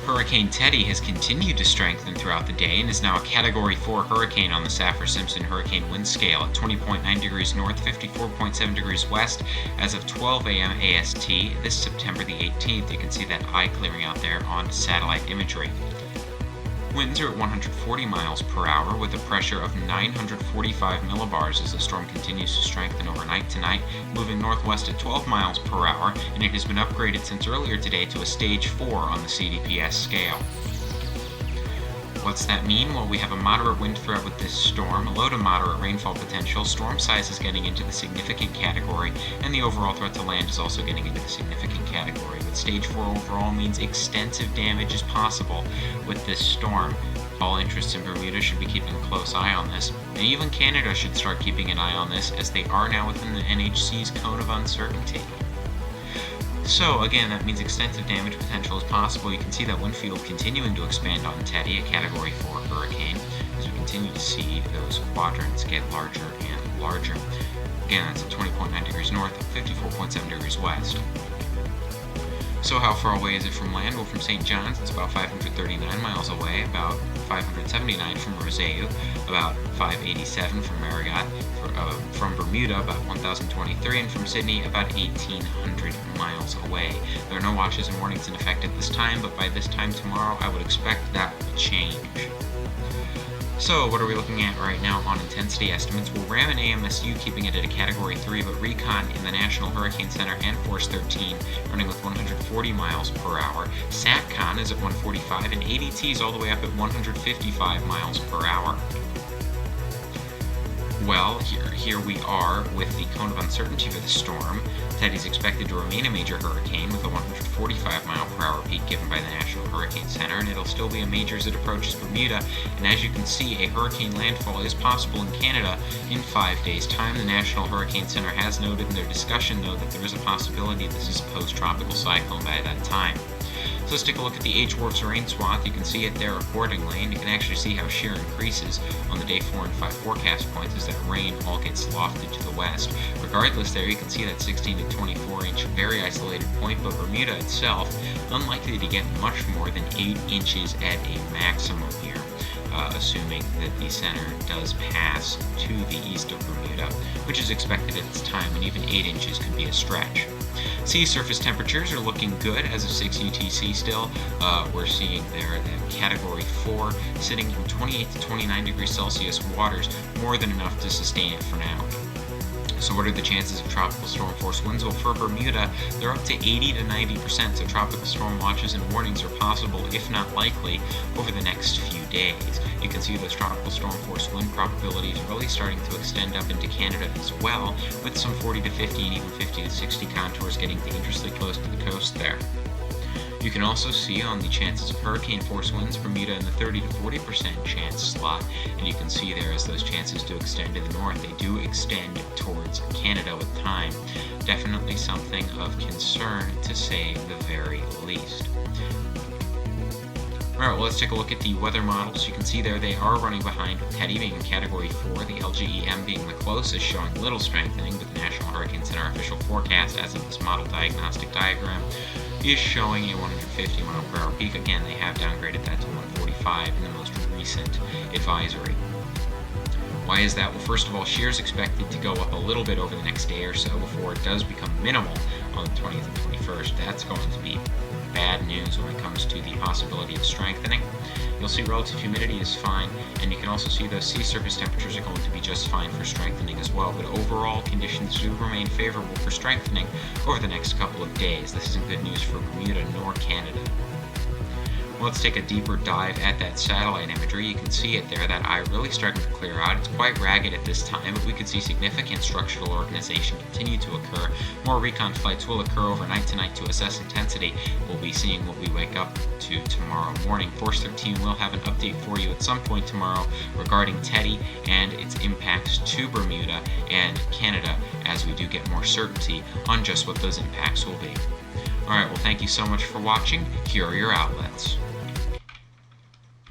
Hurricane Teddy has continued to strengthen throughout the day and is now a Category 4 hurricane on the Saffir-Simpson hurricane wind scale at 20.9 degrees north, 54.7 degrees west as of 12 a.m. AST this September the 18th. You can see that eye clearing out there on satellite imagery. Winds are at 140 miles per hour with a pressure of 945 millibars as the storm continues to strengthen overnight tonight, moving northwest at 12 miles per hour, and it has been upgraded since earlier today to a Stage 4 on the CDPS scale. What's that mean? Well, we have a moderate wind threat with this storm, a low to moderate rainfall potential, storm size is getting into the significant category, and the overall threat to land is also getting into the significant category. But Stage 4 overall means extensive damage is possible with this storm. All interests in Bermuda should be keeping a close eye on this, and even Canada should start keeping an eye on this as they are now within the NHC's cone of uncertainty. So again, that means extensive damage potential is possible. You can see that wind field continuing to expand on Teddy, a Category 4 hurricane, as we continue to see those quadrants get larger and larger. Again, that's at 20.9 degrees north, 54.7 degrees west. So how far away is it from land? Well, from St. John's, it's about 539 miles away, about 579 from Roseu, about 587 from Marigot, from Bermuda, about 1,023, and from Sydney, about 1,800 miles away. There are no watches and warnings in effect at this time, but by this time tomorrow, I would expect that to change. So what are we looking at right now on intensity estimates? Well, RAM and AMSU keeping it at a Category 3, but Recon in the National Hurricane Center and Force 13 running with 140 miles per hour. SATCON is at 145, and ADT is all the way up at 155 miles per hour. Well, here we are with the cone of uncertainty for the storm. Teddy's expected to remain a major hurricane with a 145 mile per hour peak given by the National Hurricane Center, and it'll still be a major as it approaches Bermuda. And as you can see, a hurricane landfall is possible in Canada in 5 days' time. The National Hurricane Center has noted in their discussion, though, that there is a possibility this is a post-tropical cyclone by that time. So let's take a look at the H-Wharf's rain swath. You can see it there accordingly, and you can actually see how shear increases on the day 4 and 5 forecast points as that rain all gets lofted to the west. Regardless, there you can see that 16 to 24 inch very isolated point, but Bermuda itself unlikely to get much more than 8 inches at a maximum here, assuming that the center does pass to the east of Bermuda, which is expected at this time, and even 8 inches could be a stretch. Sea surface temperatures are looking good as of 6 UTC still. We're seeing there that Category 4 sitting in 28 to 29 degrees Celsius waters, more than enough to sustain it for now. So what are the chances of tropical storm force winds? Well, for Bermuda, they're up to 80 to 90%, so tropical storm watches and warnings are possible, if not likely, over the next few days. You can see those tropical storm force wind probabilities really starting to extend up into Canada as well, with some 40 to 50 and even 50 to 60 contours getting dangerously close to the coast there. You can also see on the chances of hurricane force winds, Bermuda in the 30 to 40% chance slot, and you can see there as those chances do extend to the north, they do extend towards Canada with time. Definitely something of concern, to say the very least. Alright, well, let's take a look at the weather models. You can see there they are running behind, with Teddy being in Category 4, the LGEM being the closest, showing little strengthening, but the National Hurricane Center official forecast, as of this model diagnostic diagram, is showing a 150 mile per hour peak. Again, they have downgraded that to 145 in the most recent advisory. Why is that? Well, first of all, shear is expected to go up a little bit over the next day or so before it does become minimal on the 20th and 21st. That's going to be bad news when it comes to the possibility of strengthening. You'll see relative humidity is fine, and you can also see those sea surface temperatures are going to be just fine for strengthening as well, but overall conditions do remain favorable for strengthening over the next couple of days. This isn't good news for Bermuda nor Canada. Let's take a deeper dive at that satellite imagery. You can see it there, that eye really starting to clear out. It's quite ragged at this time, but we could see significant structural organization continue to occur. More recon flights will occur overnight tonight to assess intensity. We'll be seeing what we wake up to tomorrow morning. Force 13 will have an update for you at some point tomorrow regarding Teddy and its impacts to Bermuda and Canada as we do get more certainty on just what those impacts will be. Alright, well, thank you so much for watching. Here are your outlets.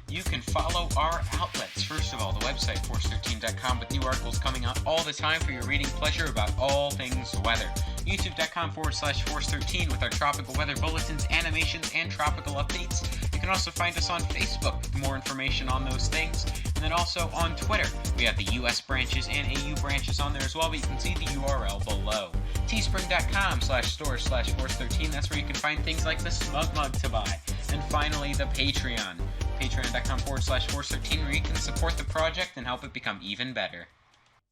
You can follow our outlets. First of all, the website, force13.com, with new articles coming out all the time for your reading pleasure about all things weather. YouTube.com/force13 with our tropical weather bulletins, animations, and tropical updates. You can can also find us on Facebook with more information on those things. And then also on Twitter, we have the US branches and AU branches on there as well, but you can see the URL below. teespring.com/store/force13, that's where you can find things like the Smug Mug to buy. And finally, the Patreon. Patreon.com/force13, where you can support the project and help it become even better.